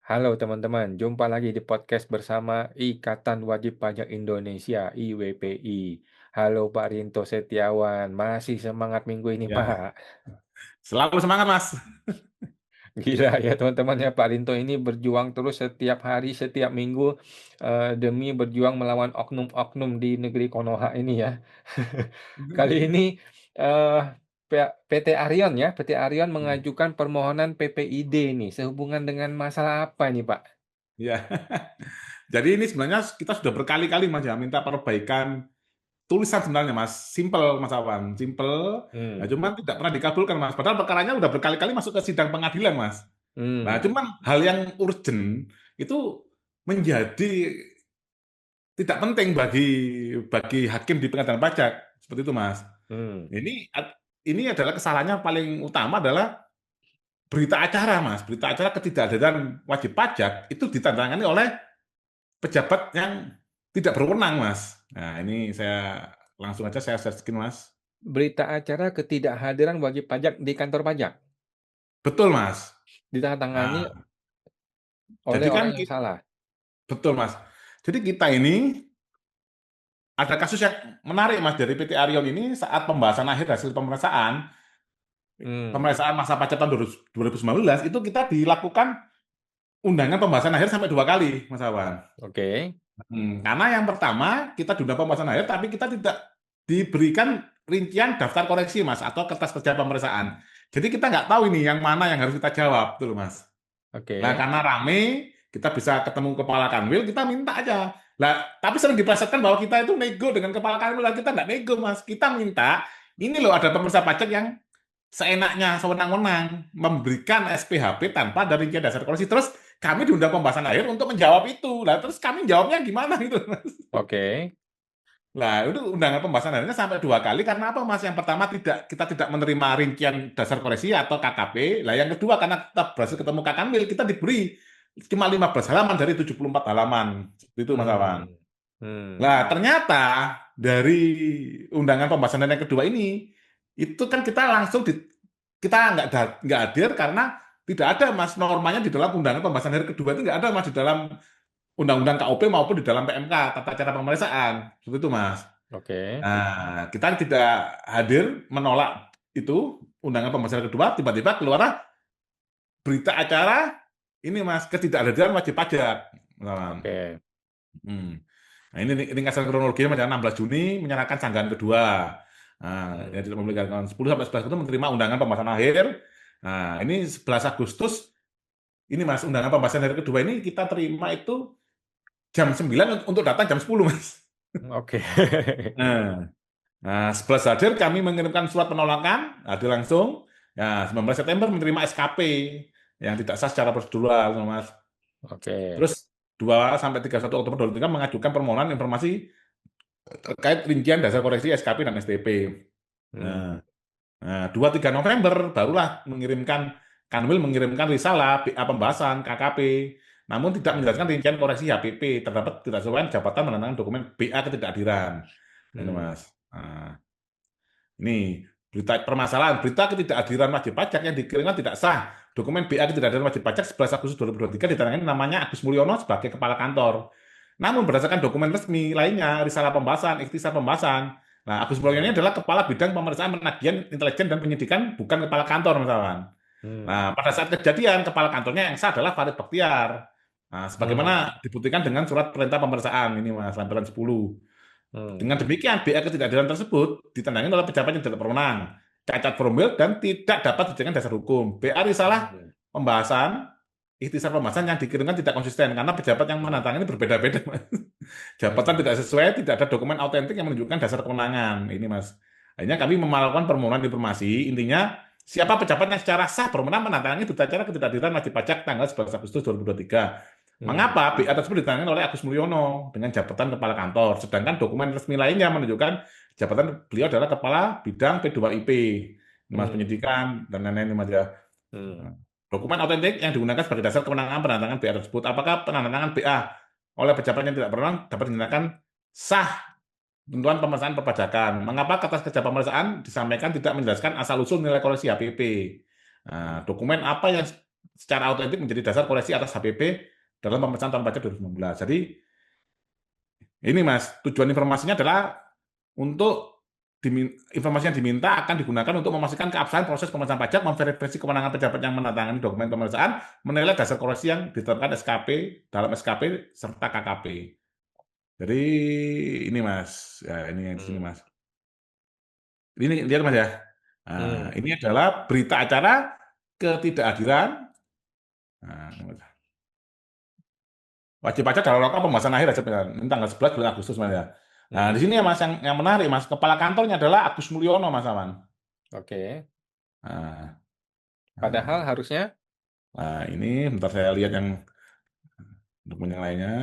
Halo teman-teman, jumpa lagi di podcast bersama Ikatan Wajib Pajak Indonesia (IWPI). Halo Pak Rinto Setiawan, masih semangat minggu ini Ya, Pak? selalu semangat Mas. Gila ya teman-teman ya, Pak Rinto ini berjuang terus setiap hari, setiap minggu demi berjuang melawan oknum-oknum di negeri Konoha ini ya. Kali ini eh, PT Arion ya, PT Arion mengajukan permohonan PPID nih, sehubungan dengan masalah apa ini Pak? Ya, jadi ini sebenarnya kita sudah berkali-kali Mas ya minta perbaikan tulisan sebenarnya Mas, simple Mas Awan, simple. Nah, Hmm. cuman tidak pernah dikabulkan Mas. Padahal perkaranya udah berkali-kali masuk ke sidang pengadilan Mas. Nah, Hmm. cuman hal yang urgent itu menjadi tidak penting bagi hakim di pengadilan pajak seperti itu Mas. Hmm. Ini adalah kesalahannya paling utama adalah berita acara Mas, berita acara ketidakadilan wajib pajak itu ditandatangani oleh pejabat yang tidak berwenang, Mas. Nah, ini saya langsung aja saya searching, Mas. Berita acara ketidakhadiran wajib pajak di kantor pajak, Betul, Mas. ditandatangani Nah, oleh jadi kan orang yang salah. betul, Mas. Jadi kita ini ada kasus yang menarik, Mas, dari PT Arion ini saat pembahasan akhir hasil Hmm. pemeriksaan masa pajak tahun 2019 itu kita dilakukan undangan pembahasan akhir sampai 2 kali, Mas Awan. Oke. Karena yang pertama kita diundang pembahasan akhir, tapi kita tidak diberikan rincian daftar koreksi, Mas, atau kertas kerja pemeriksaan. Jadi kita nggak tahu ini yang mana yang harus kita jawab, tuh, Mas. Nah, Oke. karena rame, kita bisa ketemu kepala kanwil, kita minta aja. Lah, tapi sering diplesetkan bahwa kita itu nego dengan kepala kanwil, lah kita nggak nego, Mas. Kita minta, ini loh ada pemeriksa pajak yang seenaknya, sewenang-wenang, memberikan SPHP tanpa ada rincian dasar koreksi. Terus kami diundang pembahasan akhir untuk menjawab itu. Lah, terus kami jawabnya gimana gitu, Mas? Oke. Lah, itu undangan pembahasan akhirnya sampai 2 kali karena apa, Mas? Yang pertama kita tidak menerima rincian dasar koreksi atau KKP. Lah, yang kedua karena kita berhasil ketemu Kakanwil, kita diberi cuma 15 halaman dari 74 halaman. Seperti itu, Mas Awan. Hmm. Hmm. Lah, ternyata dari undangan pembahasan yang kedua ini, itu kan kita langsung kita nggak hadir karena tidak ada, Mas, normanya di dalam undangan pembahasan hari kedua itu nggak ada, Mas, di dalam undang-undang KUP maupun di dalam PMK, tata cara pemeriksaan. Seperti itu, Mas. Oke. Nah, kita tidak hadir menolak itu undangan pembahasan kedua, tiba-tiba keluar berita acara ini, Mas, ketidakhadiran wajib pajak. Nah, Oke. Nah, ini ringkasan kronologinya pada 16 Juni menyerahkan sanggahan kedua. Nah, Hmm. yang tidak memiliki 10 sampai 11 itu menerima undangan pembahasan akhir. Nah, ini 11 Agustus ini, Mas, undangan pembahasan hari kedua ini kita terima itu jam 9 untuk datang jam 10, Mas. Oke. Nah, Nah, 11 hadir kami mengirimkan surat penolakan, hadir langsung. Ya, 19 September menerima SKP yang tidak sah secara prosedural, Mas. Oke. Terus 2 sampai 31 Oktober 2023 mengajukan permohonan informasi terkait rincian dasar koreksi SKP dan STP. Hmm. Nah, 2-3 November barulah Kanwil mengirimkan risalah BA pembahasan KKP, namun tidak menjelaskan Hmm. rincian koreksi HPP terdapat tidak sesuai jabatan menandatangani dokumen BA ketidakhadiran. Ini, Hmm. Mas. Nah, ini berita ketidakhadiran wajib pajak yang dikirimkan tidak sah. Dokumen BA ketidakhadiran wajib pajak 11 Agustus 2023 ditandatangani namanya Agus Mulyono sebagai kepala kantor. Namun berdasarkan dokumen resmi lainnya, risalah pembahasan, ikhtisar pembahasan. Nah, Agus Mulyono ini Hmm. adalah kepala bidang pemeriksaan penagihan intelijen dan penyidikan, bukan kepala kantor, misalkan. Hmm. Nah, pada saat kejadian, kepala kantornya yang sah adalah Farid Bakhtiar. Nah, Hmm. sebagaimana dibuktikan dengan surat perintah pemeriksaan ini, Mas, lampiran 10. Hmm. Dengan demikian, BA ketidakadilan tersebut ditandangani oleh pejabat yang tidak berwenang, cacat formil, dan tidak dapat dijadikan dasar hukum. BA risalah Hmm. pembahasan, ikhtisar pembahasan yang dikirimkan tidak konsisten karena pejabat yang Hmm. menantang ini berbeda-beda, Mas. Jabatan Hmm. tidak sesuai, tidak ada dokumen autentik yang menunjukkan dasar kewenangan. Ini, Mas. Akhirnya kami melakukan permohonan informasi, intinya siapa pejabat yang secara sah berwenang menandatangani berita acara ketidakhadiran wajib pajak tanggal 11 Agustus 2023. Hmm. Mengapa BA tersebut ditangani oleh Agus Mulyono dengan jabatan kepala kantor, sedangkan dokumen resmi lainnya menunjukkan jabatan beliau adalah kepala bidang P2IP, Mas, Hmm. penyidikan dan lain-lain, Mas, ya. Hmm. Dokumen autentik yang digunakan sebagai dasar kewenangan penandatangan BA tersebut, apakah penandatangan BA oleh pejabat yang tidak berwenang dapat dinyatakan sah ketentuan pemeriksaan perpajakan. Mengapa kertas kerja pemeriksaan disampaikan tidak menjelaskan asal-usul nilai koreksi HPP? Nah, dokumen apa yang secara autentik menjadi dasar koreksi atas HPP dalam pemecahan tahun pajak 2019. Jadi ini Mas, tujuan informasinya adalah untuk informasi yang diminta akan digunakan untuk memastikan keabsahan proses pemeriksaan pajak, memverifikasi kewenangan pejabat yang menandatangani dokumen pemeriksaan, menilai dasar koreksi yang ditetapkan SKP dalam SKP serta KKP. Jadi ini Mas, ya ini yang di sini Hmm. Mas. Ini lihat Mas ya. Nah, Hmm. ini adalah berita acara ketidakhadiran. Nah, ini, Mas. Wajib pajak dalam rangka pembahasan akhir aja ini tanggal 11 bulan Agustus Mas ya. Nah, di Hmm. sini ya Mas yang menarik Mas, kepala kantornya adalah Agus Mulyono Mas Aman. Oke. Nah, Padahal nah, harusnya. nah, ini bentar saya lihat yang dokumen yang lainnya.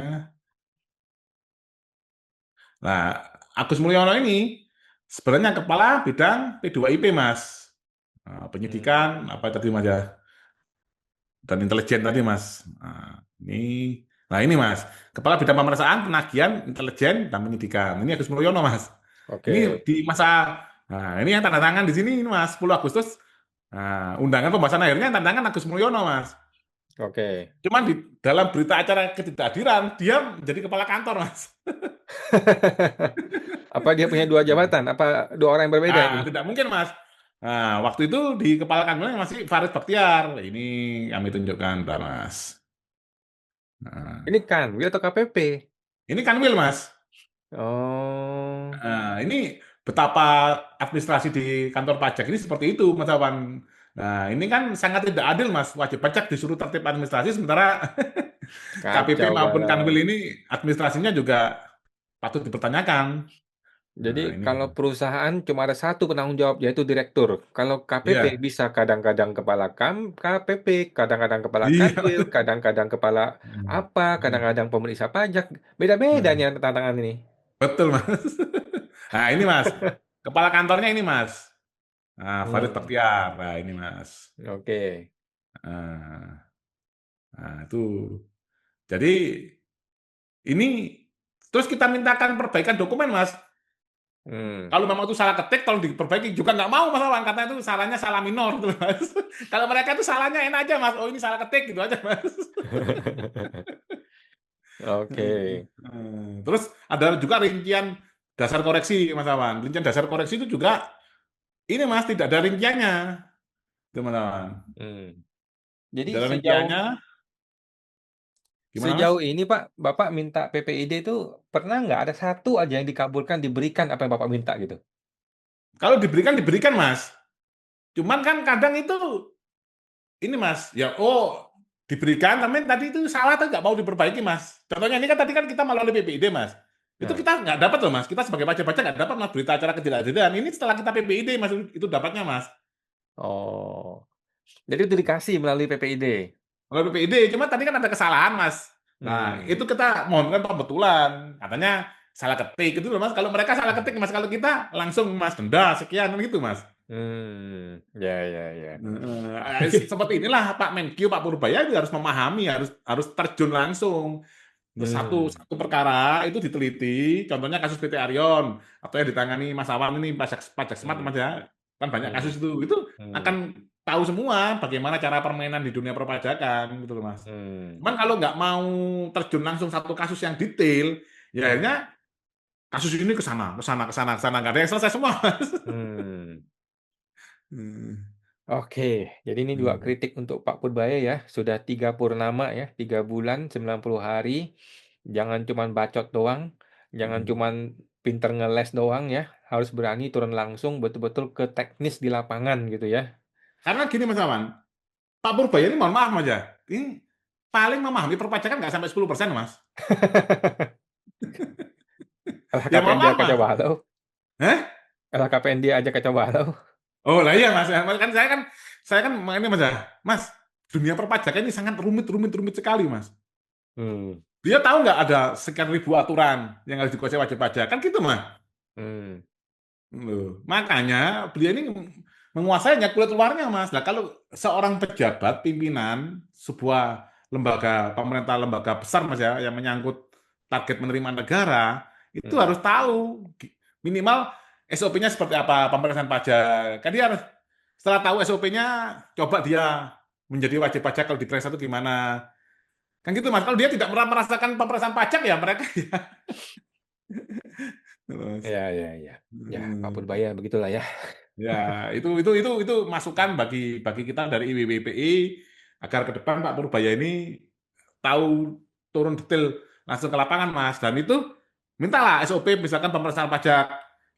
Nah, Agus Mulyono ini sebenarnya kepala bidang P2IP Mas. Nah, Hmm. penyidikan apa tadi Mas ya? Dan intelijen tadi Mas. Nah ini Mas, kepala bidang pemeriksaan, penagihan, intelijen dan penyidikan. Ini Agus Mulyono Mas. Ini Oke. di masa, nah ini yang tanda tangan di sini ini, Mas, 10 Agustus. Nah, undangan pembahasan akhirnya yang tanda tangan Agus Mulyono Mas. Oke. Cuman di dalam berita acara ketidakhadiran dia menjadi kepala kantor Mas. Apa dia punya dua jabatan? Apa dua orang yang berbeda Ah, ini? tidak mungkin Mas. Nah, waktu itu di kepala kantornya masih Farid Baktiar. Ini kami tunjukkan, Pak, Mas. Nah, Ini Kanwil atau KPP? ini kan Will Mas. Oh. Nah, ini betapa administrasi di kantor pajak ini seperti itu, Mas Awan. Nah, ini kan sangat tidak adil, Mas. Wajib pajak disuruh tertib administrasi, sementara KPP Kacau maupun Kanwil balau. ini administrasinya juga patut dipertanyakan. Jadi Nah, ini. kalau perusahaan cuma ada satu penanggung jawab yaitu direktur. Kalau KPP Iya, bisa kadang-kadang kepala KPP, kadang-kadang kepala iya. Kanwil, kadang-kadang kepala apa, kadang-kadang pemeriksa pajak. Beda-beda nih Nah, tantangan ini. betul, Mas. Nah, ini, Mas. Kepala kantornya ini, Mas. Nah, Farid Hmm. Baktiar. Nah, ini, Mas. Oke. Nah, nah, itu. Jadi, ini terus kita mintakan perbaikan dokumen, Mas. Hmm. Kalau memang itu salah ketik, tolong diperbaiki. Juga nggak mau, Mas Awan. Katanya itu salahnya salah minor, gitu, Mas. Kalau mereka itu salahnya enak aja, Mas. Oh, ini salah ketik, gitu aja, Mas. Oke. Terus ada juga rincian dasar koreksi, Mas Awan. Rincian dasar koreksi itu juga, ini, Mas, tidak ada rinciannya, itu, Mas Awan. Hmm. Jadi Tidak ada sejauh rinciannya, gimana, Mas? sejauh ini Pak, Bapak minta PPID itu pernah nggak ada satu aja yang dikabulkan diberikan apa yang Bapak minta gitu? Kalau diberikan, diberikan, Mas. Cuman kan kadang itu, ini, Mas, ya, oh, diberikan, tapi tadi itu salah atau nggak mau diperbaiki, Mas. Contohnya ini kan tadi kan kita melalui PPID, Mas. Itu Nah. kita nggak dapat loh, Mas. Kita sebagai pajak-pajak nggak dapat, Mas, berita acara ketidakadilan. Ini setelah kita PPID, Mas, itu dapatnya, Mas. Oh. Jadi itu dikasih melalui PPID. Melalui PPID, cuma tadi kan ada kesalahan, Mas. Nah, itu Hmm. kita mohonkan pembetulan. Katanya salah ketik itu loh, Mas. Kalau mereka salah ketik, Mas, kalau kita langsung, Mas, denda sekian gitu, Mas. Hmm. Ya, ya, ya. Seperti inilah Pak Menkyu, Pak Purbaya itu harus memahami, harus harus terjun langsung. Untuk satu Hmm. satu perkara itu diteliti, contohnya kasus PT Arion atau yang ditangani Mas Awan ini pajak pajak smart Hmm. Mas ya, kan banyak Hmm. kasus itu Hmm. akan tahu semua bagaimana cara permainan di dunia perpajakan gitu loh Mas. Hmm. Cuman kalau nggak mau terjun langsung satu kasus yang detail, ya Hmm. akhirnya kasus ini ke sana, ke sana, ke sana, ke sana, nggak ada yang selesai semua. Mas. Hmm. Hmm. Oke, jadi ini juga Hmm. kritik untuk Pak Purbaya ya. Sudah 3 purnama ya, 3 bulan, 90 hari. Jangan cuman bacot doang, jangan Hmm. cuman pinter ngeles doang ya. Harus berani turun langsung betul-betul ke teknis di lapangan gitu ya. Karena gini Mas Awan, Pak Purbaya ini mohon maaf Mas ya, ini paling memahami perpajakan nggak sampai 10% Mas. Ya mohon LHKPN dia maaf kacau Mas. balau. Hah? LHKPN dia aja kacau balau. Oh lah iya Mas, kan ini Mas ya, Mas, dunia perpajakan ini sangat rumit rumit rumit sekali Mas. Hmm. Dia tahu nggak ada sekian ribu aturan yang harus dikuasai wajib pajak kan gitu Mas. Hmm. Loh, makanya beliau ini menguasainya kulit luarnya Mas. Nah kalau seorang pejabat pimpinan sebuah lembaga pemerintah lembaga besar Mas ya yang menyangkut target penerimaan negara itu Hmm. harus tahu minimal SOP-nya seperti apa pemeriksaan pajak. Kan dia harus setelah tahu SOP-nya coba dia menjadi wajib pajak kalau di Presa itu gimana. Kan gitu Mas, kalau dia tidak pernah merasakan pemerasan pajak ya mereka ya. Mas. Ya, ya, ya. Ya, Pak Hmm. Purbaya begitulah ya. Ya, itu masukan bagi bagi kita dari IWWPI agar ke depan Pak Purbaya ini tahu turun detail langsung ke lapangan Mas. Dan itu mintalah SOP misalkan pemeriksaan pajak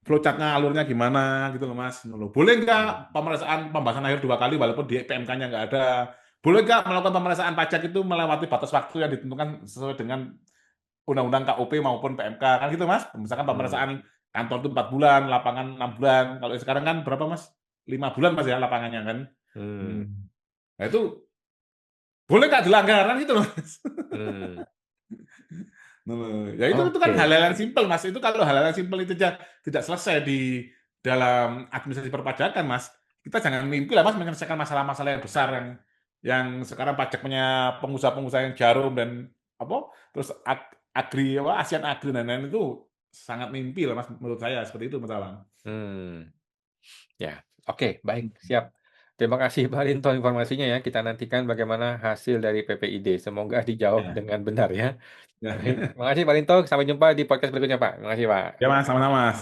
flowchart-nya alurnya gimana gitu loh Mas. Loh, boleh nggak Hmm. pembahasan akhir 2 kali walaupun di PMK-nya nggak ada? Boleh nggak melakukan pemeriksaan pajak itu melewati batas waktu yang ditentukan sesuai dengan undang-undang KUP maupun PMK kan gitu Mas. Misalkan Hmm. pemeriksaan kantor itu 4 bulan, lapangan 6 bulan. Kalau sekarang kan berapa Mas? 5 bulan Mas ya lapangannya kan. Hmm. Hmm. Nah itu boleh nggak dilanggar kan gitu loh Mas. Hmm. Ya itu kan Oke. hal-hal yang simpel Mas. Itu kalau hal-hal yang simpel itu aja tidak selesai di dalam administrasi perpajakan Mas. Kita jangan mimpi lah Mas menyelesaikan masalah-masalah yang besar yang sekarang pajaknya pengusaha-pengusaha yang jarum dan apa terus agri apa ASEAN Agri dan lain-lain itu sangat mimpi lah Mas menurut saya seperti itu Mas Alang. Hmm. Ya, oke, baik, siap. Terima kasih Pak Rinto informasinya ya. Kita nantikan bagaimana hasil dari PPID. Semoga dijawab Ya, dengan benar ya. ya, Baik, terima kasih Pak Rinto. Sampai jumpa di podcast berikutnya Pak. Terima kasih Pak. ya Mas, sama-sama Mas.